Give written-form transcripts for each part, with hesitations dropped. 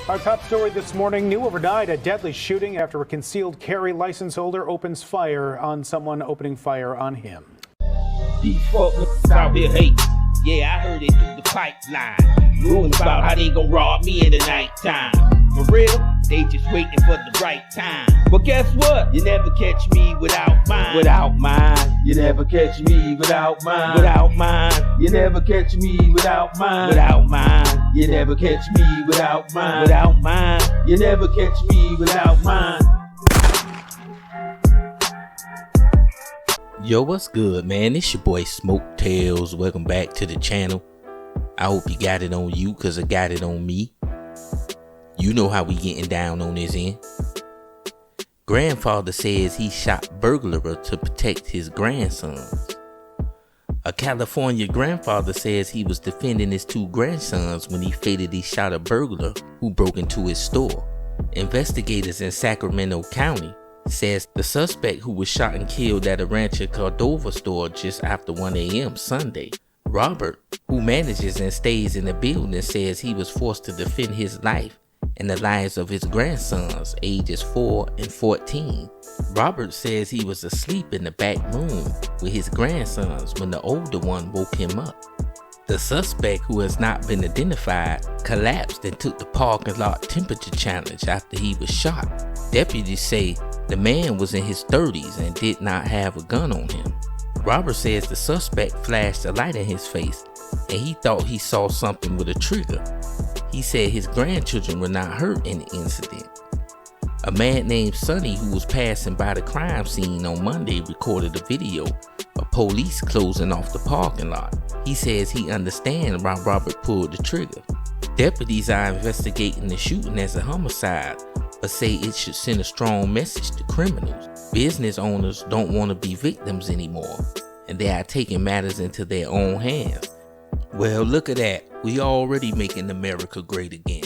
Our top story this morning, new overnight, a deadly shooting after a concealed carry license holder opens fire on someone opening fire on him. These folks out here hate. Yeah, I heard it through the pipeline. Rumors about how they gon' rob me in the nighttime. For real, they just waiting for the right time. But guess what? You never catch me without mine. Without mine. You never catch me without mine. Without mine. You never catch me without mine. Without mine. You never catch me without mine. Without mine. You never catch me without mine. Yo, what's good, man? It's your boy Smoke Tales. Welcome back to the channel. I hope you got it on you, cause I got it on me. You know how we getting down on this end. Grandfather says he shot burglar to protect his grandsons. A California grandfather says he was defending his two grandsons when he fatally shot a burglar who broke into his store. Investigators in Sacramento County says the suspect who was shot and killed at a Rancho Cordova store just after 1 a.m. Sunday. Robert, who manages and stays in the building, says he was forced to defend his life and the lives of his grandsons, ages 4 and 14. Robert says he was asleep in the back room with his grandsons when the older one woke him up. The suspect, who has not been identified, collapsed and took the parking lot temperature challenge after he was shot. Deputies say the man was in his 30s and did not have a gun on him. Robert says the suspect flashed a light in his face and he thought he saw something with a trigger. He said his grandchildren were not hurt in the incident. A man named Sonny, who was passing by the crime scene on Monday, recorded a video of police closing off the parking lot. He says he understands why Robert pulled the trigger. Deputies are investigating the shooting as a homicide, but say it should send a strong message to criminals. Business owners don't want to be victims anymore, and they are taking matters into their own hands. Well, look at that. We already making America great again.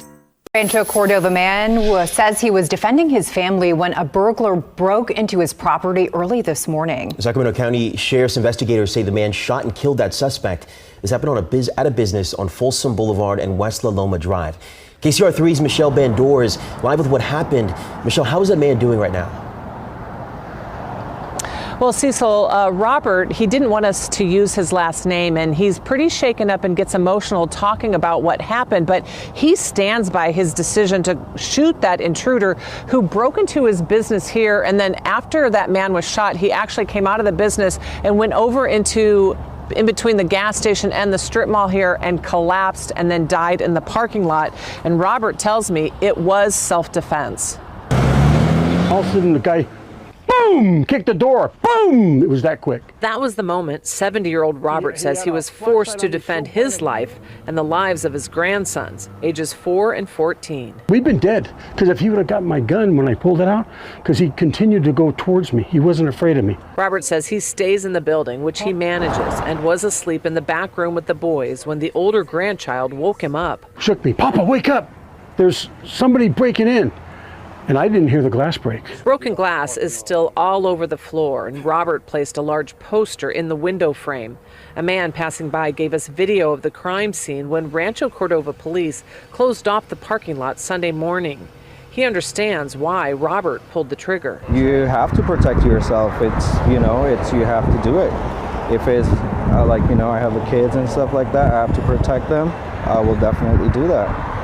Rancho Cordova man says he was defending his family when a burglar broke into his property early this morning. Sacramento County Sheriff's investigators say the man shot and killed that suspect. This happened at a business on Folsom Boulevard and West Loma Drive. KCR 3's Michelle Bandor is live with what happened. Michelle, how is that man doing right now? Well, Cecil, Robert, he didn't want us to use his last name, and he's pretty shaken up and gets emotional talking about what happened, but he stands by his decision to shoot that intruder who broke into his business here, and then after that man was shot, he actually came out of the business and went over in between the gas station and the strip mall here and collapsed and then died in the parking lot. And Robert tells me it was self-defense. All of a sudden the guy, boom, kicked the door, boom, it was that quick. That was the moment 70-year-old Robert says he was forced to defend his life and the lives of his grandsons, ages 4 and 14. We'd been dead, because if he would have gotten my gun when I pulled it out, because he continued to go towards me. He wasn't afraid of me. Robert says he stays in the building, which he manages, and was asleep in the back room with the boys when the older grandchild woke him up. Shook me, Papa, wake up, there's somebody breaking in. And I didn't hear the glass break. Broken glass is still all over the floor, and Robert placed a large poster in the window frame. A man passing by gave us video of the crime scene when Rancho Cordova police closed off the parking lot Sunday morning. He understands why Robert pulled the trigger. You have to protect yourself. You have to do it. If it's I have the kids and stuff like that, I have to protect them. I will definitely do that.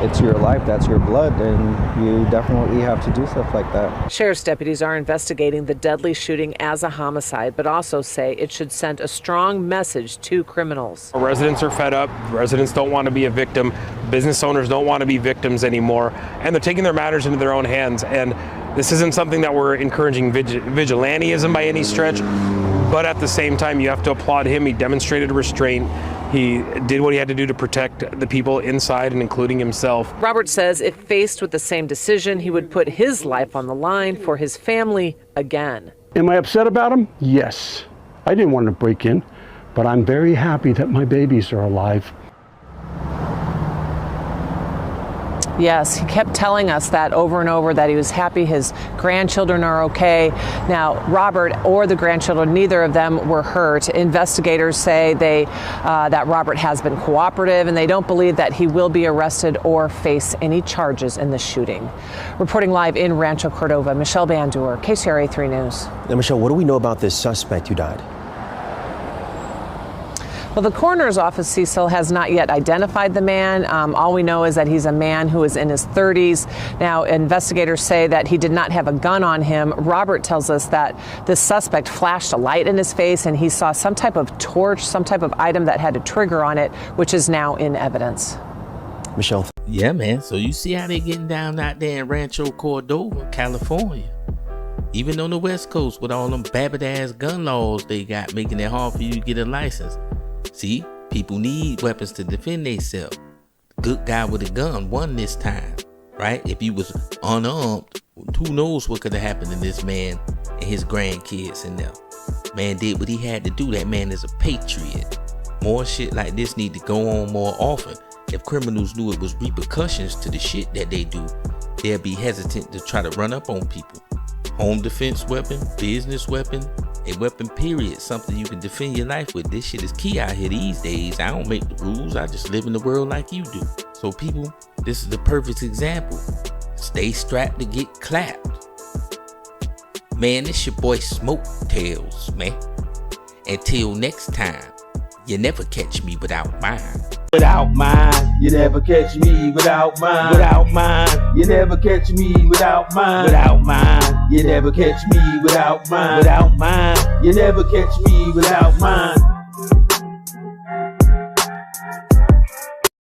It's your life, that's your blood, and you definitely have to do stuff like that. Sheriff's deputies are investigating the deadly shooting as a homicide, but also say it should send a strong message to criminals. Residents are fed up. Residents don't want to be a victim. Business owners don't want to be victims anymore, and they're taking their matters into their own hands. And this isn't something that we're encouraging vigilantism by any stretch, but at the same time, you have to applaud him. He demonstrated restraint. He did what he had to do to protect the people inside and including himself. Robert says if faced with the same decision, he would put his life on the line for his family again. Am I upset about him? Yes. I didn't want to break in, but I'm very happy that my babies are alive. Yes, he kept telling us that over and over, that he was happy his grandchildren are okay. Now, Robert or the grandchildren, neither of them were hurt. Investigators say that Robert has been cooperative, and they don't believe that he will be arrested or face any charges in the shooting. Reporting live in Rancho Cordova, Michelle Bandur, KCRA 3 News. Now, Michelle, what do we know about this suspect who died? Well, the coroner's office, Cecil, has not yet identified the man. All we know is that he's a man who is in his 30s. Now, investigators say that he did not have a gun on him. Robert tells us that the suspect flashed a light in his face and he saw some type of torch, some type of item that had a trigger on it, which is now in evidence. Michelle. Yeah, man. So you see how they getting down out there in Rancho Cordova, California. Even on the West Coast with all them babbit-ass gun laws they got, making it hard for you to get a license. See, people need weapons to defend themselves. Good guy with a gun won this time, right? If he was unarmed, who knows what could have happened to this man and his grandkids and them. Man did what he had to do. That man is a patriot. More shit like this need to go on more often. If criminals knew it was repercussions to the shit that they do, they'd be hesitant to try to run up on people. Home defense weapon, business weapon, a weapon period, something you can defend your life with. This shit is key out here these days. I don't make the rules, I just live in the world like you do. So people, this is the perfect example. Stay strapped to get clapped. Man, this your boy Smoke Tails, man. Until next time, you never catch me without mine. Without mine, you never catch me without mine. Without mine, you never catch me without mine. Without mine, you never catch me without mine. Without mine, you never catch me without mine.